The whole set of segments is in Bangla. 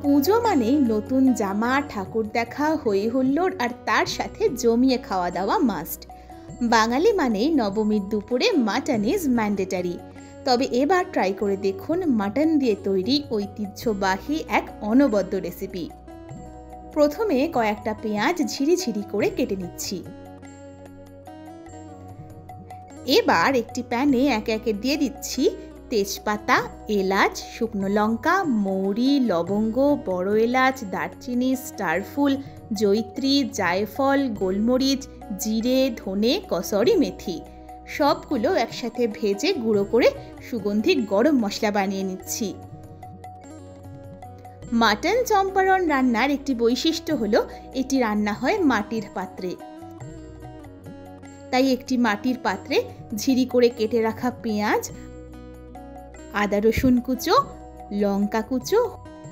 পুজো মানেই নতুন জামা, ঠাকুর দেখা, হই হুল্লোড় আর তার সাথে জমিয়ে খাওয়া দাওয়া মাস্ট। বাঙালি মানেই নবমীর দুপুরে মাটন ইজ ম্যান্ডেটারি। তবে এবার ট্রাই করে দেখুন মাটন দিয়ে তৈরি ঐতিহ্যবাহী এক অনবদ্য রেসিপি। প্রথমে কয়েকটা পেঁয়াজ ঝিরিঝিরি করে কেটে নিচ্ছি। এবার একটি প্যানে একে একে দিয়ে দিচ্ছি তেজপাতা, এলাচ, শুকনো লঙ্কা, মৌরি, লবঙ্গ, বড় এলাচ, দারচিনি, স্টারফুল, জয়িত্রী, জায়ফল, গোলমরিচ, জিরে, ধনে, কসুরি মেথি সবগুলো একসাথে ভেজে গুঁড়ো করে সুগন্ধি গরম মশলা বানিয়ে নিচ্ছি। মাটন চম্পারন রান্নার একটি বৈশিষ্ট্য হলো এটি রান্না হয় মাটির পাত্রে। তাই একটি মাটির পাত্রে ঝিরি করে কেটে রাখা পেঁয়াজ, আদা রসুন কুচো, লঙ্কা কুচো,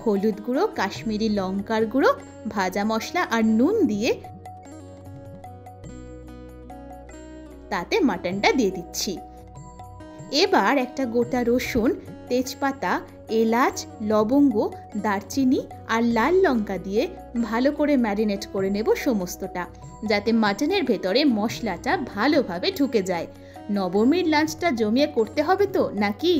হলুদ গুঁড়ো, কাশ্মীরি লঙ্কার গুঁড়ো, ভাজা মশলা আর নুন দিয়ে তাতে মাটনটা দিয়ে দিচ্ছি। এবার একটা গোটা রসুন, তেজপাতা, এলাচ, লবঙ্গ, দারচিনি আর লাল লঙ্কা দিয়ে ভালো করে ম্যারিনেট করে নেব সমস্তটা, যাতে মাটনের ভেতরে মশলাটা ভালোভাবে ঢুকে যায়। নবমীর লাঞ্চটা জমিয়ে করতে হবে তো নাকি?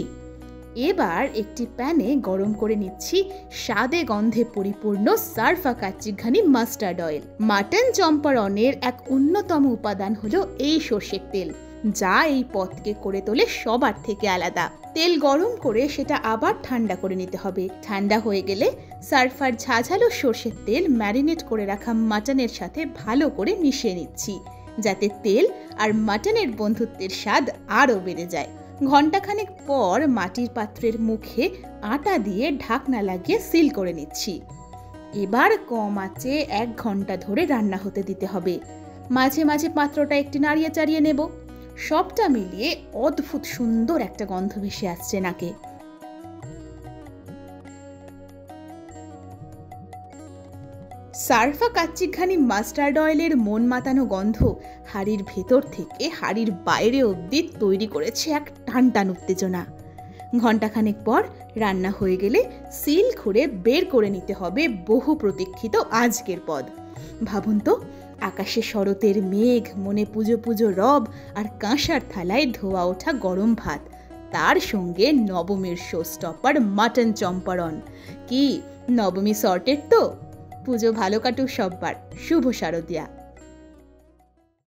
এবার একটি প্যানে গরম করে নিচ্ছি স্বাদে গন্ধে পরিপূর্ণ সারফা কাচ্চিঘানি মাস্টার্ড অয়েল। মাটন চম্পারনের এক অন্যতম উপাদান হলো এই সর্ষের তেল, যা এই পদকে করে তোলে সবার থেকে আলাদা। তেল গরম করে সেটা আবার ঠান্ডা করে নিতে হবে। ঠান্ডা হয়ে গেলে সারফার ঝাঝালো সর্ষের তেল ম্যারিনেট করে রাখা মাটনের সাথে ভালো করে মিশিয়ে নিচ্ছি, যাতে তেল আর মাটনের বন্ধুত্বের স্বাদ আরও বেড়ে যায়। ঘণ্টাখানেক পর মাটির পাত্রের মুখে আটা দিয়ে ঢাকনা লাগিয়ে সিল করে নিচ্ছি। এবার কম আঁচে 1 ঘন্টা ধরে রান্না হতে দিতে হবে। মাঝে মাঝে পাত্রটা একটু নাড়িয়ে চাড়িয়ে নেব। সবটা মিলিয়ে অদ্ভুত সুন্দর একটা গন্ধ ভেসে আসছে নাকে। সারফা কাচ্চিঘানি মাস্টার্ড অয়েলের মন মাতানো গন্ধ হাড়ির ভেতর থেকে হাড়ির বাইরে অবধি তৈরি করেছে এক টানটান উত্তেজনা। ঘণ্টাখানেক পর রান্না হয়ে গেলে সিল খুঁড়ে বের করে নিতে হবে বহু প্রতীক্ষিত আজকের পদ। ভাবুন তো, আকাশে শরতের মেঘ, মনে পুজো পুজো রব আর কাঁসার থালায় ধোয়া ওঠা গরম ভাত, তার সঙ্গে নবমীর শো স্টপার মাটন চম্পারন। কি নবমী সর্টেড তো? পুজো ভালো কাটুক সব্বার। শুভ শারদিয়া।